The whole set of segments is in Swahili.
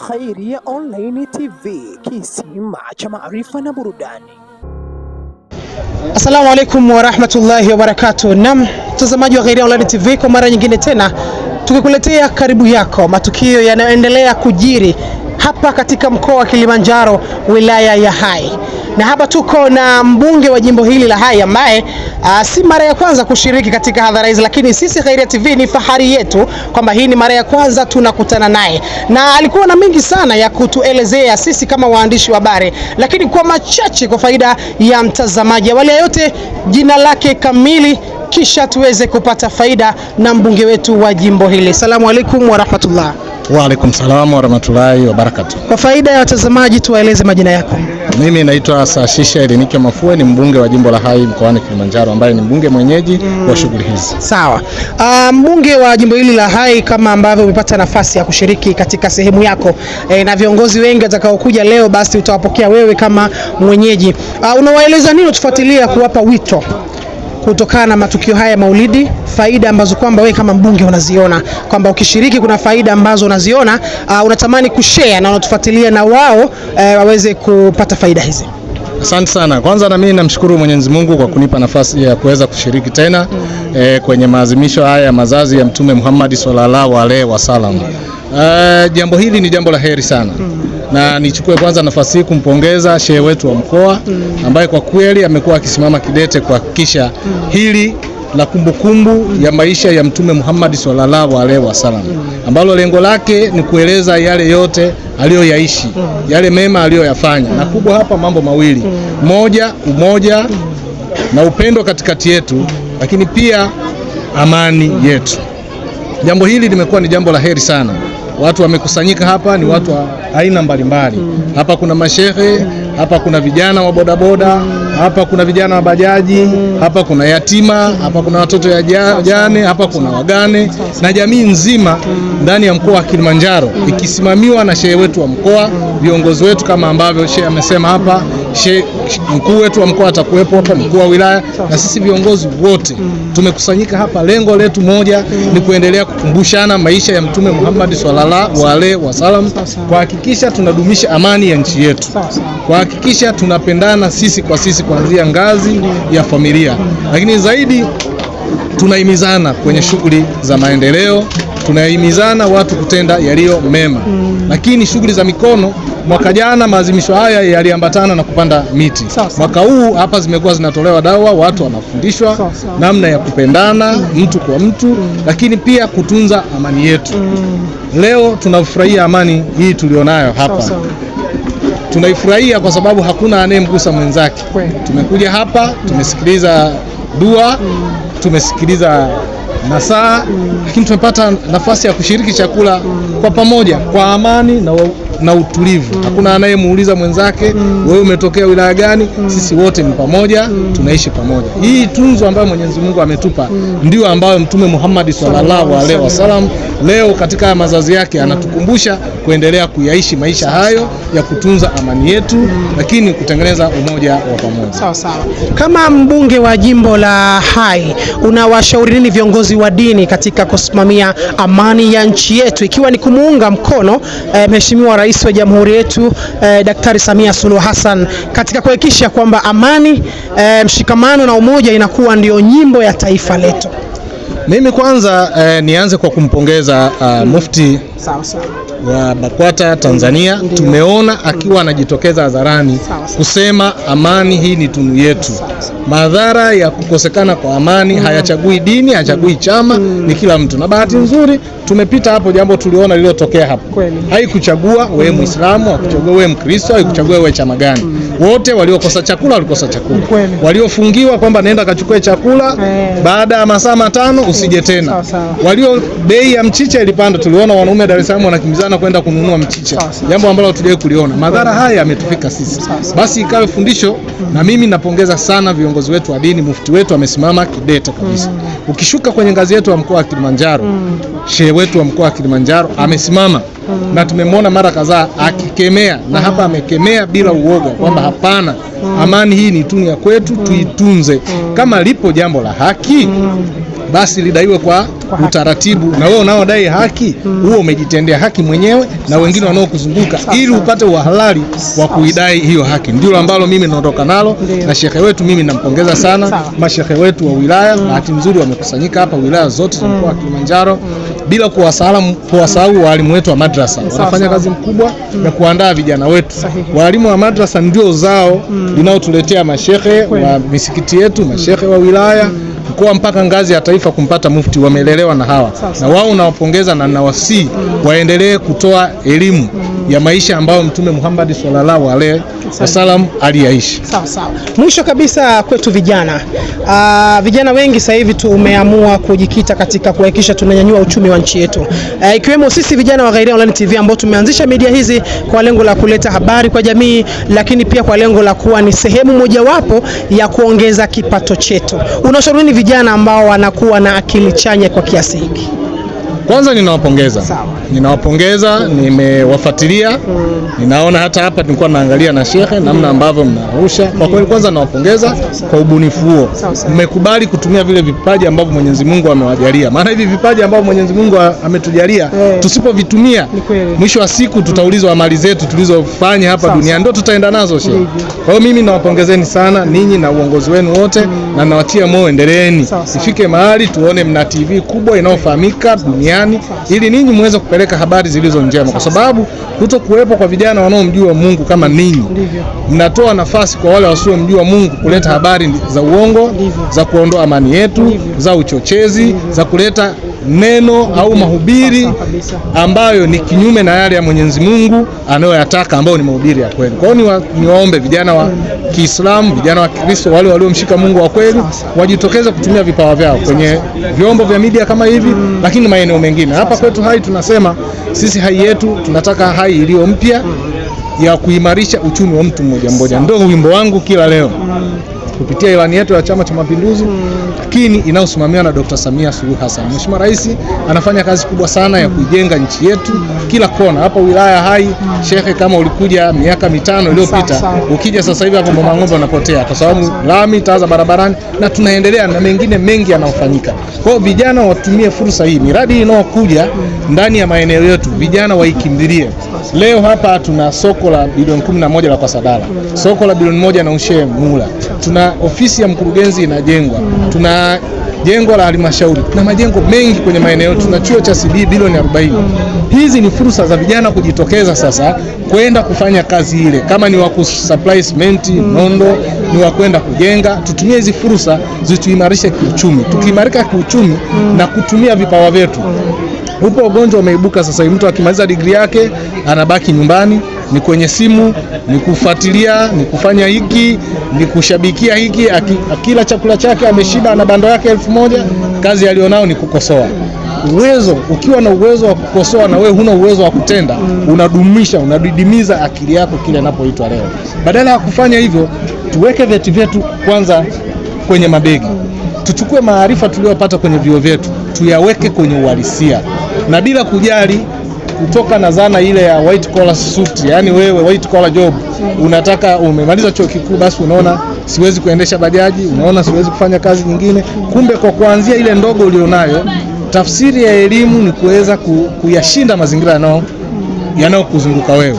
Khairia Online TV, kisima cha maarifa na burudani. Assalamu alaikum wa rahmatullahi wa barakatuh. Naam, mtazamaji wa Khairia Online TV, kwa mara nyingine tena tukikuletea karibu yako matukio yanayoendelea kujiri hapa katika mkoa wa Kilimanjaro, wilaya ya Hai. Na hapa tuko na mbunge wa jimbo hili la Hai ambaye si mara ya kwanza kushiriki katika hadhara hizi, lakini sisi Khairia TV ni fahari yetu kwamba hii ni mara ya kwanza tunakutana naye, na alikuwa na mengi sana ya kutuelezea sisi kama waandishi wa habari, lakini kwa machache kwa faida ya mtazamaji. Awali yote, jina lake kamili, kisha tuweze kupata faida na mbunge wetu wa jimbo hili. Asalamu alaykum wa rahmatullah. Wa alaikum salam wa rahmatullahi wa barakatuh. Kwa faida ya watazamaji, tuwaeleze majina yako. Mimi naitwa Saashisha Elinike Mafue, ni mbunge wa jimbo la Hai mkoani Kilimanjaro, ambaye ni mbunge mwenyeji wa shughuli hizi. Sawa. Mbunge wa jimbo hili la Hai, kama ambavyo umepata nafasi ya kushiriki katika sehemu yako na viongozi wengi watakaokuja leo, basi utawapokea wewe kama mwenyeji. Unawaeleza nini tufuatilia kuwapa wito kutokana na matukio haya Maulidi, faida ambazo kwamba wewe kama mbunge unaziona kwamba ukishiriki kuna faida ambazo unaziona, unatamani kushare na unatufuatilia na wao waweze kupata faida hizi? Asante sana. Kwanza na mimi namshukuru Mwenyezi Mungu kwa kunipa nafasi ya kuweza kushiriki tena kwenye maadhimisho haya ya mazazi ya Mtume Muhammad sallallahu alaihi wasallam. Jambo hili ni jambo la heri sana. Na nichukue kwanza nafasi hii kumpongeza shehe wetu wa mkoa ambaye kwa kweli amekuwa akisimama kidete kuhakikisha hili la kumbukumbu ya maisha ya Mtume Muhammad sallallahu alaihi wasallam, ambalo lengo lake ni kueleza yale yote aliyoyaishi, yale mema aliyoyafanya. Na kubwa hapa mambo mawili: moja, umoja na upendo katikati yetu, lakini pia amani yetu. Jambo hili limekuwa ni jambo la heri sana. Watu wamekusanyika hapa, ni watu wa aina mbalimbali. Hapa kuna mashehe, hapa kuna vijana wa bodaboda, hapa kuna vijana wa bajaji, hapa kuna yatima, hapa kuna watoto ya jane, hapa kuna wagane, na jamii nzima ndani ya mkoa wa Kilimanjaro ikisimamiwa na shehe wetu wa mkoa, viongozi wetu kama ambavyo shehe amesema hapa. Mkuu wetu wa mkoa atakuwepo hapa, mkuu wa wilaya, na sisi viongozi wote tumekusanyika hapa. Lengo letu moja ni kuendelea kukumbushana maisha ya Mtume Muhammad sallallahu alaihi wasallam, kuhakikisha tunadumisha amani ya nchi yetu, kuhakikisha tunapendana sisi kwa sisi kuanzia ngazi ya familia, lakini zaidi tunahimizana kwenye shughuli za maendeleo, tunahimizana watu kutenda yaliyo mema. Lakini shughuli za mikono, mwaka jana maadhimisho haya yaliambatana na kupanda miti. Mwaka huu hapa zimekuwa zinatolewa dawa, watu wanafundishwa namna ya kupendana mtu kwa mtu, lakini pia kutunza amani yetu. Leo tunafurahia amani hii tulionayo hapa. Tunaifurahia kwa sababu hakuna anayemgusa mwenzake. Tumekuja hapa, tumesikiliza dua, tumesikiliza nasaha, lakini tumepata nafasi ya kushiriki chakula kwa pamoja kwa amani na utulivu. Hakuna anayemuuliza mwenzake wewe umetokea wilaya gani. Sisi wote ni pamoja, tunaishi pamoja. Hii tunzo ambayo Mwenyezi Mungu ametupa ndio ambayo Mtume Muhammad sallallahu alaihi wasallam leo katika mazazi yake anatukumbusha kuendelea kuyaishi maisha hayo ya kutunza amani yetu, lakini kutengeneza umoja wa pamoja. Sawa sawa. Kama mbunge wa jimbo la Hai, unawashauri nini viongozi wa dini katika kusimamia amani ya nchi yetu, ikiwa ni kumuunga mkono Mheshimiwa Rais wa Jamhuri yetu Daktari Samia Suluhu Hassan katika kuhakikisha kwamba amani, mshikamano na umoja inakuwa ndio nyimbo ya taifa letu? Mimi kwanza nianze kwa kumpongeza Mufti wa BAKWATA Tanzania. Tumeona akiwa anajitokeza hadharani kusema amani hii ni tunu yetu. Madhara ya kukosekana kwa amani hayachagui dini, hayachagui chama, ni kila mtu. Na bahati nzuri tumepita hapo, jambo tuliona lililotokea hapo. Haikuchagua wewe Muislamu, haikuchagua wewe Mkristo, haikuchagua wewe chama gani. Wote waliokosa chakula walikosa chakula. Waliofungiwa kwamba nenda kachukue chakula, baada ya masaa 5 usije tena. Walio bei ya mchicha ilipanda, tuliona wanaume Dar es Salaam wanakimbizana kwenda kununua mchicha, jambo ambalo hatujawahi kuliona. Madhara haya yametufika sisi, basi ikawe fundisho. Na mimi napongeza sana viongozi wetu wa dini. Mufti wetu amesimama kidete kabisa. Ukishuka kwenye ngazi yetu ya mkoa wa Kilimanjaro, shehe wetu wa mkoa wa Kilimanjaro amesimama na tumemwona mara kadhaa akikemea, na hapa amekemea bila uoga kwamba hapana, amani hii ni tunu ya kwetu, tuitunze. Kama lipo jambo la haki, basi lidaiwe kwa utaratibu, na wewe unaodai haki huo umejitendea haki mwenyewe na wengine wanaokuzunguka, ili upate uhalali wa kuidai hiyo haki. Ndio ambalo mimi naondoka nalo, na shekhe wetu mimi nampongeza sana. Mashekhe wetu wa wilaya bahati nzuri wamekusanyika hapa wilaya zote za mkoa wa Kilimanjaro, bila kuwasahau walimu wetu wa madrasa. Wanafanya kazi mkubwa ya kuandaa vijana wetu. Walimu wa madrasa ndio zao linaotuletea mashekhe wa misikiti yetu, mashekhe wa wilaya, mkoa mpaka ngazi ya taifa kumpata mufti. Wamelelewa na hawa, na wao nawapongeza na nawasihi waendelee kutoa elimu ya maisha ambayo Mtume Muhammad sallallahu alaihi wasallam aliyaishi. Sawa. Mwisho kabisa kwetu vijana. Vijana wengi sasa hivi tumeamua kujikita katika kuhakikisha tunanyanyua uchumi wa nchi yetu. Ikiwemo sisi vijana wa Ghairia Online TV ambao tumeanzisha media hizi kwa lengo la kuleta habari kwa jamii, lakini pia kwa lengo la kuwa ni sehemu mojawapo ya kuongeza kipato chetu. Unashauri nini vijana ambao wanakuwa na akili chanya kwa kiasi hiki? Kwanza ninawapongeza, nimewafuatilia. Ninaona hata hapa tulikuwa naangalia na shekhe namna ambavyo mnarusha. Kwa kweli kwanza nawapongeza kwa ubunifu huo. Mmekubali kutumia vile vipaji ambavyo Mwenyezi Mungu amewajalia. Maana hivi vipaji ambavyo Mwenyezi Mungu ametujalia, tusipovitumia mwisho wa siku tutaulizwa amali zetu tulizofanya hapa duniani, ndio tutaenda nazo shekhe. Kwa hiyo mimi nawapongezeni sana ninyi na uongozi wenu wote, na nawatia moyo, endeleeni. Ifike mahali tuone mna TV kubwa inayofahamika duniani, ili ninyi muweze kupeleka habari zilizo njema, kwa sababu kutokuwepo kwa vijana wanaomjua Mungu kama ninyi, mnatoa nafasi kwa wale wasiomjua Mungu kuleta habari za uongo, za kuondoa amani yetu, za uchochezi, za kuleta neno au mahubiri ambayo ni kinyume na yale ya Mwenyezi Mungu anayoyataka, ambayo ni mahubiri ya kweli. Kwa hiyo niwaombe vijana wa Kiislamu, vijana wa Kristo, wale waliomshika Mungu wa kweli, wajitokeze kutumia vipawa vyao kwenye vyombo vya media kama hivi, lakini maeneo mengine. Hapa kwetu Hai tunasema sisi Hai yetu tunataka Hai iliyo mpya ya kuimarisha uchumi wa mtu mmoja mmoja. Ndio wimbo wangu kila leo kupitia ilani yetu ya Chama cha Mapinduzi, lakini inayosimamiwa na Dr. Samia Suluhu Hassan. Mheshimiwa Rais anafanya kazi kubwa sana ya kujenga nchi yetu kila kona. Hapa wilaya Hai, shekhe, kama ulikuja miaka 5 iliyopita, ukija sasa hivi hapo Mang'ombe unapotea, kwa sababu lami, taa za barabarani, na tunaendelea na mengine mengi yanayofanyika. Kwa hiyo vijana watumie fursa hii, miradi inayokuja ndani ya maeneo yetu, vijana waikimbilie. Leo hapa tuna soko la bilioni 11 la Kwasadala, soko la bilioni 1 na Ushe Mula, tuna ofisi ya mkurugenzi inajengwa, tuna jengo la halmashauri na majengo mengi kwenye maeneo, tuna chuo cha CB bilioni 40. Hizi ni fursa za vijana kujitokeza sasa kwenda kufanya kazi ile, kama ni wa kusupply cement, nondo, ni wa kwenda kujenga. Tutumie hizi fursa zituimarishe kiuchumi. Tukiimarika kiuchumi na kutumia vipawa vyetu. Upo ugonjwa umeibuka sasa hivi, mtu akimaliza degree yake anabaki nyumbani, ni kwenye simu, ni kufuatilia, ni kufanya hiki, ni kushabikia hiki, akila chakula chake ameshiba na bando yake 1000, kazi alionao ni kukosoa. Ukiwa na uwezo wa kukosoa na wewe huna uwezo wa kutenda, unadidimiza akili yako kile inapoitwa leo. Badala ya kufanya hivyo, tuweke vyeti vyetu kwanza kwenye mabegi. Tuchukue maarifa tuliyopata kwenye vyuo vyetu, tuyaweke kwenye uhalisia, na bila kujali kutoka na zana ile ya white collar suit, yani wewe white collar job, unataka umemaliza chuo kikuu, basi unaona siwezi kuendesha bajaji, unaona siwezi kufanya kazi nyingine. Kumbe kwa kuanzia ile ndogo ulionayo, tafsiri ya elimu ni kuweza kuyashinda mazingira yanayokuzunguka wewe.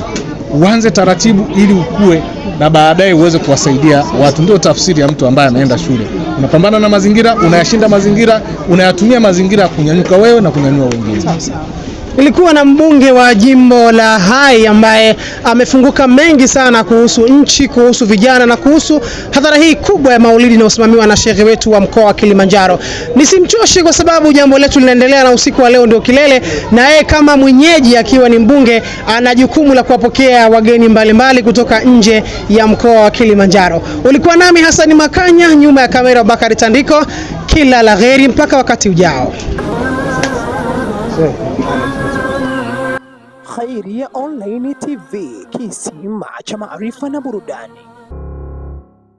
Uanze taratibu ili ukue na baadaye uweze kuwasaidia watu. Ndio tafsiri ya mtu ambaye ameenda shule. Unapambana na mazingira, unayashinda mazingira, unayatumia mazingira kunyanyuka wewe na kunyanyua wengine. Ilikuwa na mbunge wa jimbo la Hai ambaye amefunguka mengi sana kuhusu nchi, kuhusu vijana na kuhusu hadhara hii kubwa ya maulidi inayosimamiwa na shekhe wetu wa mkoa wa Kilimanjaro. Nisimchoshe kwa sababu jambo letu linaendelea na usiku wa leo ndio kilele, na yeye kama mwenyeji akiwa ni mbunge ana jukumu la kuwapokea wageni mbalimbali kutoka nje ya mkoa wa Kilimanjaro. Ulikuwa nami Hassan Makanya, nyuma ya kamera Bakari Tandiko. Kila la kheri mpaka wakati ujao. Ghairia Online TV, kisima cha maarifa na burudani.